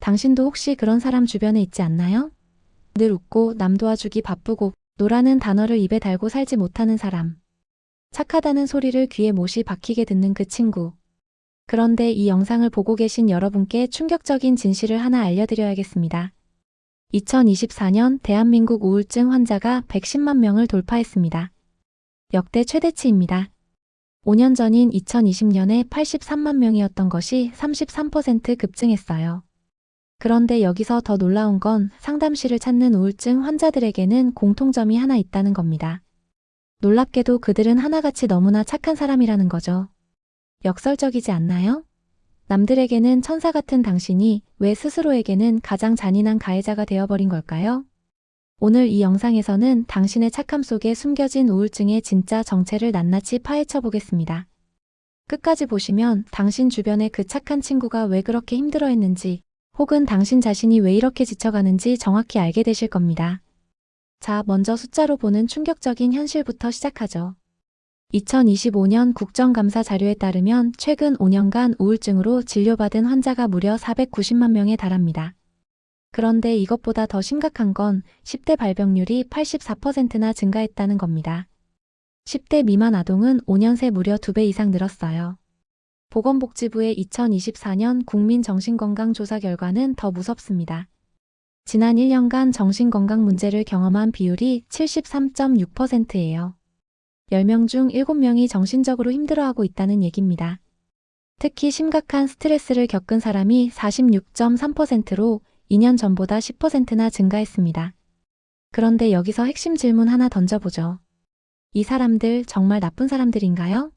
당신도 혹시 그런 사람 주변에 있지 않나요? 늘 웃고 남 도와주기 바쁘고 노라는 단어를 입에 달고 살지 못하는 사람. 착하다는 소리를 귀에 못이 박히게 듣는 그 친구. 그런데 이 영상을 보고 계신 여러분께 충격적인 진실을 하나 알려드려야겠습니다. 2024년 대한민국 우울증 환자가 110만 명을 돌파했습니다. 역대 최대치입니다. 5년 전인 2020년에 83만 명이었던 것이 33% 급증했어요. 그런데 여기서 더 놀라운 건 상담실을 찾는 우울증 환자들에게는 공통점이 하나 있다는 겁니다. 놀랍게도 그들은 하나같이 너무나 착한 사람이라는 거죠. 역설적이지 않나요? 남들에게는 천사 같은 당신이 왜 스스로에게는 가장 잔인한 가해자가 되어버린 걸까요? 오늘 이 영상에서는 당신의 착함 속에 숨겨진 우울증의 진짜 정체를 낱낱이 파헤쳐 보겠습니다. 끝까지 보시면 당신 주변의 그 착한 친구가 왜 그렇게 힘들어했는지, 혹은 당신 자신이 왜 이렇게 지쳐가는지 정확히 알게 되실 겁니다. 자, 먼저 숫자로 보는 충격적인 현실부터 시작하죠. 2025년 국정감사 자료에 따르면 최근 5년간 우울증으로 진료받은 환자가 무려 490만 명에 달합니다. 그런데 이것보다 더 심각한 건 10대 발병률이 84%나 증가했다는 겁니다. 10대 미만 아동은 5년 새 무려 2배 이상 늘었어요. 보건복지부의 2024년 국민정신건강조사 결과는 더 무섭습니다. 지난 1년간 정신건강 문제를 경험한 비율이 73.6%예요. 10명 중 7명이 정신적으로 힘들어하고 있다는 얘기입니다. 특히 심각한 스트레스를 겪은 사람이 46.3%로 2년 전보다 10%나 증가했습니다. 그런데 여기서 핵심 질문 하나 던져보죠. 이 사람들 정말 나쁜 사람들인가요?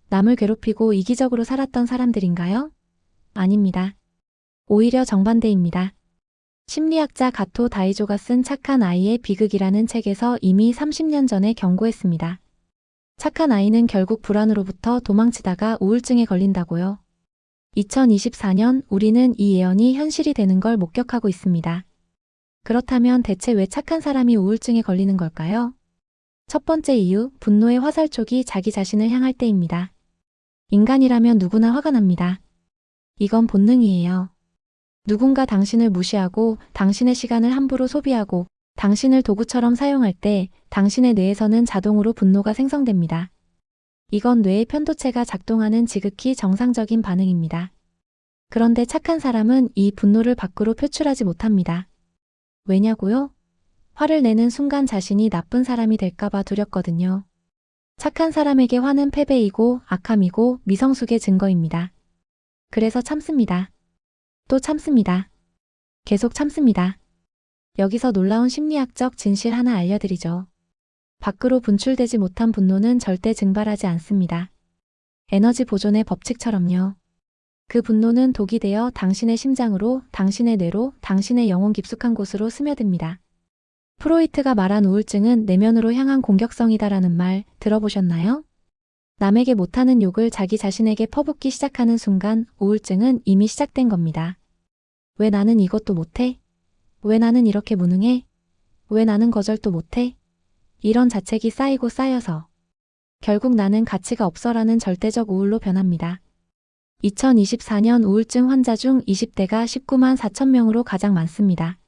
남을 괴롭히고 이기적으로 살았던 사람들인가요? 아닙니다. 오히려 정반대입니다. 심리학자 가토 다이조가 쓴 착한 아이의 비극이라는 책에서 이미 30년 전에 경고했습니다. 착한 아이는 결국 불안으로부터 도망치다가 우울증에 걸린다고요. 2024년 우리는 이 예언이 현실이 되는 걸 목격하고 있습니다. 그렇다면 대체 왜 착한 사람이 우울증에 걸리는 걸까요? 첫 번째 이유, 분노의 화살촉이 자기 자신을 향할 때입니다. 인간이라면 누구나 화가 납니다. 이건 본능이에요. 누군가 당신을 무시하고 당신의 시간을 함부로 소비하고 당신을 도구처럼 사용할 때 당신의 뇌에서는 자동으로 분노가 생성됩니다. 이건 뇌의 편도체가 작동하는 지극히 정상적인 반응입니다. 그런데 착한 사람은 이 분노를 밖으로 표출하지 못합니다. 왜냐고요? 화를 내는 순간 자신이 나쁜 사람이 될까봐 두렵거든요. 착한 사람에게 화는 패배이고 악함이고 미성숙의 증거입니다. 그래서 참습니다. 또 참습니다. 계속 참습니다. 여기서 놀라운 심리학적 진실 하나 알려드리죠. 밖으로 분출되지 못한 분노는 절대 증발하지 않습니다. 에너지 보존의 법칙처럼요. 그 분노는 독이 되어 당신의 심장으로, 당신의 뇌로, 당신의 영혼 깊숙한 곳으로 스며듭니다. 프로이트가 말한 우울증은 내면으로 향한 공격성이다라는 말 들어보셨나요? 남에게 못하는 욕을 자기 자신에게 퍼붓기 시작하는 순간 우울증은 이미 시작된 겁니다. 왜 나는 이것도 못해? 왜 나는 이렇게 무능해? 왜 나는 거절도 못해? 이런 자책이 쌓이고 쌓여서 결국 나는 가치가 없어라는 절대적 우울로 변합니다. 2024년 우울증 환자 중 20대가 19만 4천 명으로 가장 많습니다.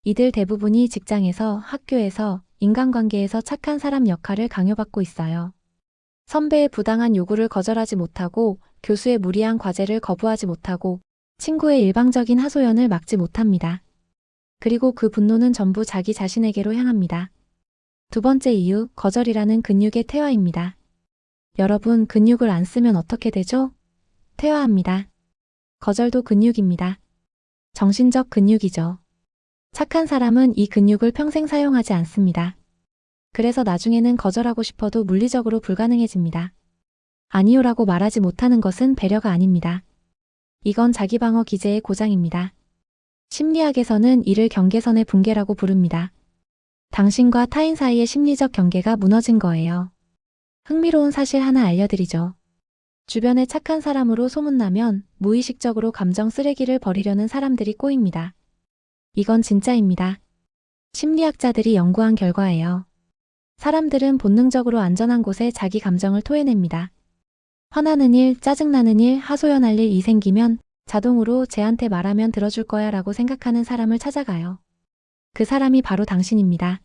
이들 대부분이 직장에서, 학교에서, 인간관계에서 착한 사람 역할을 강요받고 있어요. 선배의 부당한 요구를 거절하지 못하고, 교수의 무리한 과제를 거부하지 못하고, 친구의 일방적인 하소연을 막지 못합니다. 그리고 그 분노는 전부 자기 자신에게로 향합니다. 두 번째 이유, 거절이라는 근육의 퇴화입니다. 여러분, 근육을 안 쓰면 어떻게 되죠? 퇴화합니다. 거절도 근육입니다. 정신적 근육이죠. 착한 사람은 이 근육을 평생 사용하지 않습니다. 그래서 나중에는 거절하고 싶어도 물리적으로 불가능해집니다. 아니요라고 말하지 못하는 것은 배려가 아닙니다. 이건 자기방어 기제의 고장입니다. 심리학에서는 이를 경계선의 붕괴라고 부릅니다. 당신과 타인 사이의 심리적 경계가 무너진 거예요. 흥미로운 사실 하나 알려드리죠. 주변에 착한 사람으로 소문나면 무의식적으로 감정 쓰레기를 버리려는 사람들이 꼬입니다. 이건 진짜입니다. 심리학자들이 연구한 결과예요. 사람들은 본능적으로 안전한 곳에 자기 감정을 토해냅니다. 화나는 일, 짜증나는 일, 하소연할 일이 생기면 자동으로 쟤한테 말하면 들어줄 거야 라고 생각하는 사람을 찾아가요. 그 사람이 바로 당신입니다.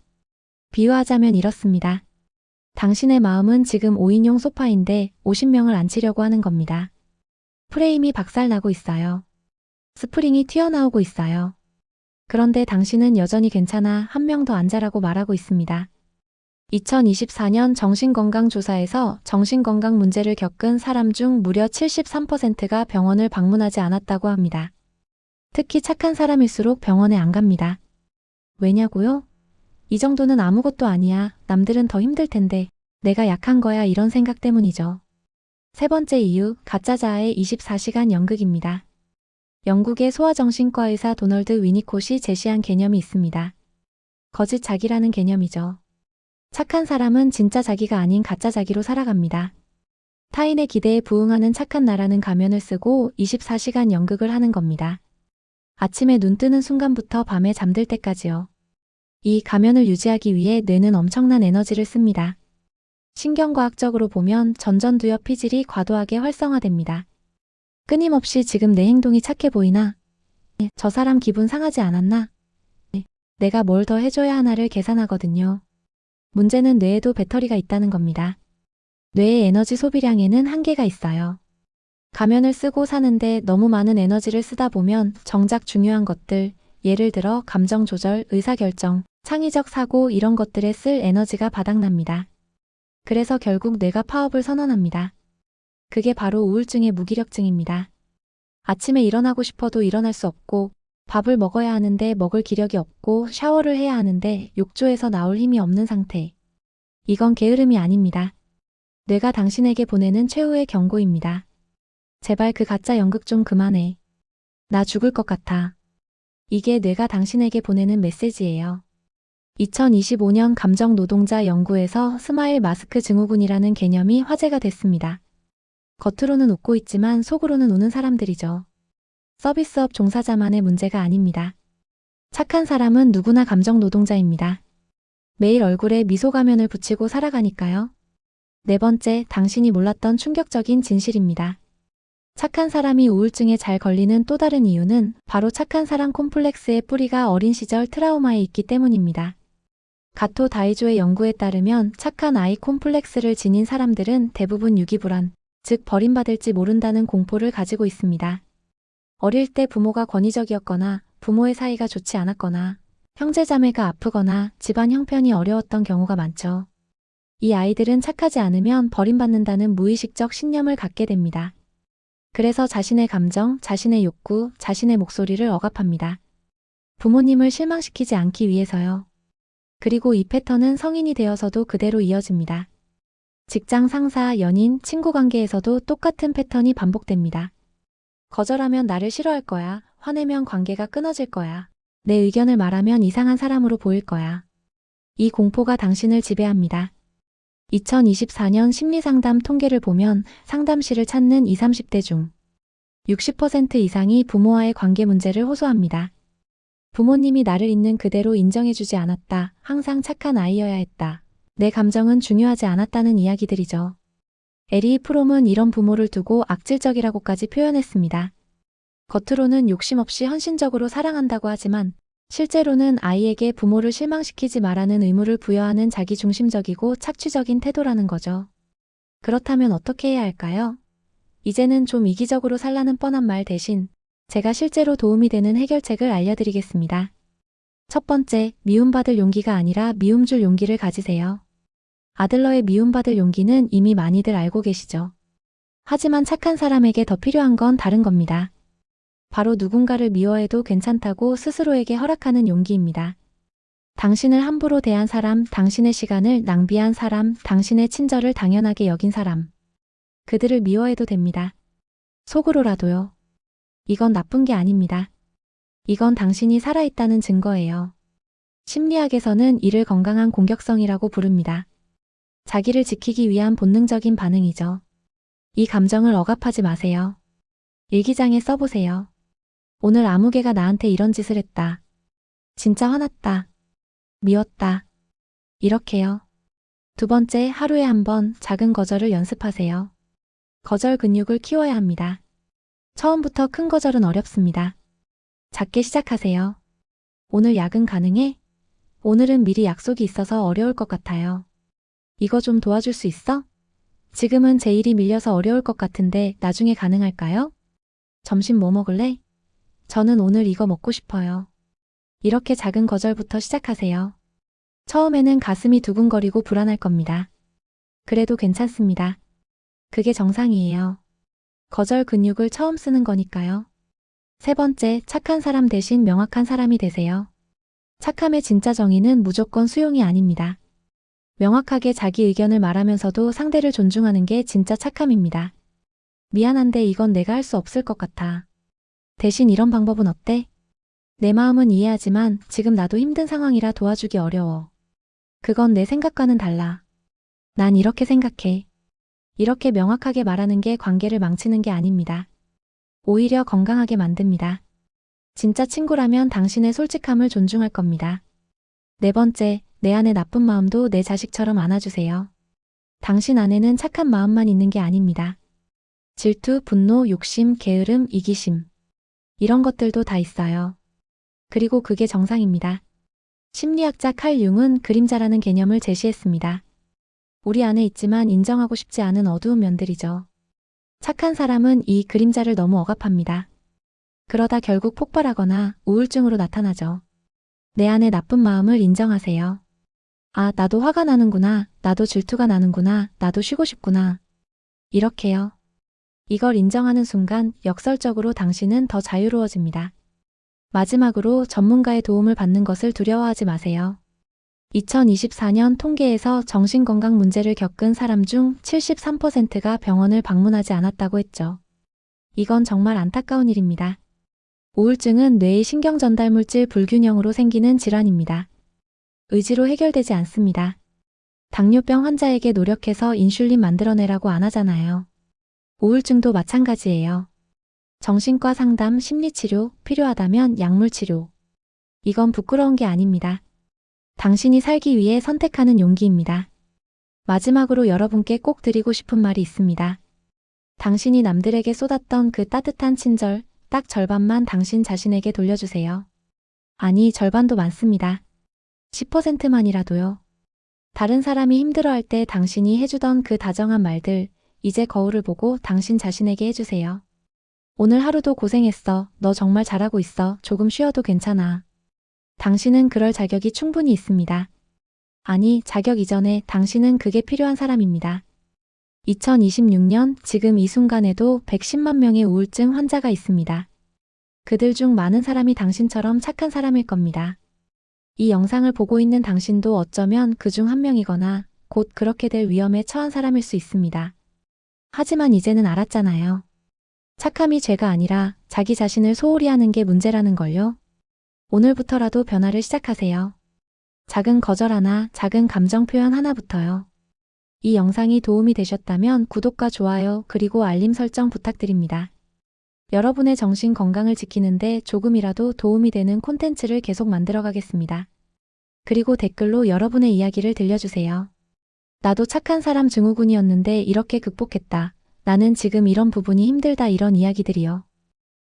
비유하자면 이렇습니다. 당신의 마음은 지금 5인용 소파인데 50명을 앉히려고 하는 겁니다. 프레임이 박살나고 있어요. 스프링이 튀어나오고 있어요. 그런데 당신은 여전히 괜찮아, 한 명 더 앉아라고 말하고 있습니다. 2024년 정신건강조사에서 정신건강 문제를 겪은 사람 중 무려 73%가 병원을 방문하지 않았다고 합니다. 특히 착한 사람일수록 병원에 안 갑니다. 왜냐고요? 이 정도는 아무것도 아니야. 남들은 더 힘들 텐데 내가 약한 거야, 이런 생각 때문이죠. 세 번째 이유, 가짜자아의 24시간 연극입니다. 영국의 소아정신과 의사 도널드 위니콧이 제시한 개념이 있습니다. 거짓 자기라는 개념이죠. 착한 사람은 진짜 자기가 아닌 가짜 자기로 살아갑니다. 타인의 기대에 부응하는 착한 나라는 가면을 쓰고 24시간 연극을 하는 겁니다. 아침에 눈 뜨는 순간부터 밤에 잠들 때까지요. 이 가면을 유지하기 위해 뇌는 엄청난 에너지를 씁니다. 신경과학적으로 보면 전전두엽 피질이 과도하게 활성화됩니다. 끊임없이 지금 내 행동이 착해 보이나? 저 사람 기분 상하지 않았나? 내가 뭘 더 해줘야 하나를 계산하거든요. 문제는 뇌에도 배터리가 있다는 겁니다. 뇌의 에너지 소비량에는 한계가 있어요. 가면을 쓰고 사는데 너무 많은 에너지를 쓰다 보면 정작 중요한 것들, 예를 들어 감정 조절, 의사결정, 창의적 사고, 이런 것들에 쓸 에너지가 바닥납니다. 그래서 결국 뇌가 파업을 선언합니다. 그게 바로 우울증의 무기력증입니다. 아침에 일어나고 싶어도 일어날 수 없고, 밥을 먹어야 하는데 먹을 기력이 없고, 샤워를 해야 하는데 욕조에서 나올 힘이 없는 상태. 이건 게으름이 아닙니다. 뇌가 당신에게 보내는 최후의 경고입니다. 제발 그 가짜 연극 좀 그만해. 나 죽을 것 같아. 이게 뇌가 당신에게 보내는 메시지예요. 2025년 감정노동자 연구에서 스마일 마스크 증후군이라는 개념이 화제가 됐습니다. 겉으로는 웃고 있지만 속으로는 우는 사람들이죠. 서비스업 종사자만의 문제가 아닙니다. 착한 사람은 누구나 감정노동자입니다. 매일 얼굴에 미소 가면을 붙이고 살아가니까요. 네 번째, 당신이 몰랐던 충격적인 진실입니다. 착한 사람이 우울증에 잘 걸리는 또 다른 이유는 바로 착한 사람 콤플렉스의 뿌리가 어린 시절 트라우마에 있기 때문입니다. 가토 다이조의 연구에 따르면 착한 아이 콤플렉스를 지닌 사람들은 대부분 유기불안, 즉 버림받을지 모른다는 공포를 가지고 있습니다. 어릴 때 부모가 권위적이었거나 부모의 사이가 좋지 않았거나 형제자매가 아프거나 집안 형편이 어려웠던 경우가 많죠. 이 아이들은 착하지 않으면 버림받는다는 무의식적 신념을 갖게 됩니다. 그래서 자신의 감정, 자신의 욕구, 자신의 목소리를 억압합니다. 부모님을 실망시키지 않기 위해서요. 그리고 이 패턴은 성인이 되어서도 그대로 이어집니다. 직장 상사, 연인, 친구 관계에서도 똑같은 패턴이 반복됩니다. 거절하면 나를 싫어할 거야. 화내면 관계가 끊어질 거야. 내 의견을 말하면 이상한 사람으로 보일 거야. 이 공포가 당신을 지배합니다. 2024년 심리상담 통계를 보면 상담실을 찾는 20, 30대 중 60% 이상이 부모와의 관계 문제를 호소합니다. 부모님이 나를 있는 그대로 인정해주지 않았다. 항상 착한 아이여야 했다. 내 감정은 중요하지 않았다는 이야기들이죠. 에리 프롬은 이런 부모를 두고 악질적이라고까지 표현했습니다. 겉으로는 욕심 없이 헌신적으로 사랑한다고 하지만 실제로는 아이에게 부모를 실망시키지 말라는 의무를 부여하는 자기중심적이고 착취적인 태도라는 거죠. 그렇다면 어떻게 해야 할까요? 이제는 좀 이기적으로 살라는 뻔한 말 대신 제가 실제로 도움이 되는 해결책을 알려드리겠습니다. 첫 번째, 미움받을 용기가 아니라 미움줄 용기를 가지세요. 아들러의 미움받을 용기는 이미 많이들 알고 계시죠. 하지만 착한 사람에게 더 필요한 건 다른 겁니다. 바로 누군가를 미워해도 괜찮다고 스스로에게 허락하는 용기입니다. 당신을 함부로 대한 사람, 당신의 시간을 낭비한 사람, 당신의 친절을 당연하게 여긴 사람. 그들을 미워해도 됩니다. 속으로라도요. 이건 나쁜 게 아닙니다. 이건 당신이 살아있다는 증거예요. 심리학에서는 이를 건강한 공격성이라고 부릅니다. 자기를 지키기 위한 본능적인 반응이죠. 이 감정을 억압하지 마세요. 일기장에 써보세요. 오늘 아무개가 나한테 이런 짓을 했다. 진짜 화났다. 미웠다. 이렇게요. 두 번째, 하루에 한 번 작은 거절을 연습하세요. 거절 근육을 키워야 합니다. 처음부터 큰 거절은 어렵습니다. 작게 시작하세요. 오늘 야근 가능해? 오늘은 미리 약속이 있어서 어려울 것 같아요. 이거 좀 도와줄 수 있어? 지금은 제 일이 밀려서 어려울 것 같은데 나중에 가능할까요? 점심 뭐 먹을래? 저는 오늘 이거 먹고 싶어요. 이렇게 작은 거절부터 시작하세요. 처음에는 가슴이 두근거리고 불안할 겁니다. 그래도 괜찮습니다. 그게 정상이에요. 거절 근육을 처음 쓰는 거니까요. 세 번째, 착한 사람 대신 명확한 사람이 되세요. 착함의 진짜 정의는 무조건 수용이 아닙니다. 명확하게 자기 의견을 말하면서도 상대를 존중하는 게 진짜 착함입니다. 미안한데 이건 내가 할 수 없을 것 같아. 대신 이런 방법은 어때? 내 마음은 이해하지만 지금 나도 힘든 상황이라 도와주기 어려워. 그건 내 생각과는 달라. 난 이렇게 생각해. 이렇게 명확하게 말하는 게 관계를 망치는 게 아닙니다. 오히려 건강하게 만듭니다. 진짜 친구라면 당신의 솔직함을 존중할 겁니다. 네 번째, 내 안의 나쁜 마음도 내 자식처럼 안아주세요. 당신 안에는 착한 마음만 있는 게 아닙니다. 질투, 분노, 욕심, 게으름, 이기심. 이런 것들도 다 있어요. 그리고 그게 정상입니다. 심리학자 칼 융은 그림자라는 개념을 제시했습니다. 우리 안에 있지만 인정하고 싶지 않은 어두운 면들이죠. 착한 사람은 이 그림자를 너무 억압합니다. 그러다 결국 폭발하거나 우울증으로 나타나죠. 내 안의 나쁜 마음을 인정하세요. 아, 나도 화가 나는구나. 나도 질투가 나는구나. 나도 쉬고 싶구나. 이렇게요. 이걸 인정하는 순간 역설적으로 당신은 더 자유로워집니다. 마지막으로 전문가의 도움을 받는 것을 두려워하지 마세요. 2024년 통계에서 정신건강 문제를 겪은 사람 중 73%가 병원을 방문하지 않았다고 했죠. 이건 정말 안타까운 일입니다. 우울증은 뇌의 신경전달물질 불균형으로 생기는 질환입니다. 의지로 해결되지 않습니다. 당뇨병 환자에게 노력해서 인슐린 만들어내라고 안 하잖아요. 우울증도 마찬가지예요. 정신과 상담, 심리치료, 필요하다면 약물치료. 이건 부끄러운 게 아닙니다. 당신이 살기 위해 선택하는 용기입니다. 마지막으로 여러분께 꼭 드리고 싶은 말이 있습니다. 당신이 남들에게 쏟았던 그 따뜻한 친절, 딱 절반만 당신 자신에게 돌려주세요. 아니, 절반도 많습니다. 10%만이라도요. 다른 사람이 힘들어할 때 당신이 해주던 그 다정한 말들, 이제 거울을 보고 당신 자신에게 해주세요. 오늘 하루도 고생했어. 너 정말 잘하고 있어. 조금 쉬어도 괜찮아. 당신은 그럴 자격이 충분히 있습니다. 아니, 자격 이전에 당신은 그게 필요한 사람입니다. 2026년 지금 이 순간에도 110만 명의 우울증 환자가 있습니다. 그들 중 많은 사람이 당신처럼 착한 사람일 겁니다. 이 영상을 보고 있는 당신도 어쩌면 그 중 한 명이거나 곧 그렇게 될 위험에 처한 사람일 수 있습니다. 하지만 이제는 알았잖아요. 착함이 죄가 아니라 자기 자신을 소홀히 하는 게 문제라는 걸요. 오늘부터라도 변화를 시작하세요. 작은 거절 하나, 작은 감정 표현 하나부터요. 이 영상이 도움이 되셨다면 구독과 좋아요 그리고 알림 설정 부탁드립니다. 여러분의 정신 건강을 지키는데 조금이라도 도움이 되는 콘텐츠를 계속 만들어 가겠습니다. 그리고 댓글로 여러분의 이야기를 들려주세요. 나도 착한 사람 증후군이었는데 이렇게 극복했다. 나는 지금 이런 부분이 힘들다, 이런 이야기들이요.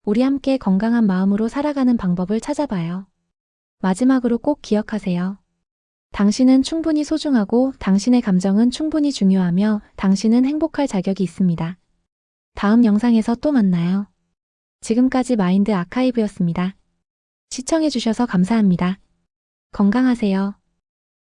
우리 함께 건강한 마음으로 살아가는 방법을 찾아봐요. 마지막으로 꼭 기억하세요. 당신은 충분히 소중하고 당신의 감정은 충분히 중요하며 당신은 행복할 자격이 있습니다. 다음 영상에서 또 만나요. 지금까지 마인드 아카이브였습니다. 시청해주셔서 감사합니다. 건강하세요.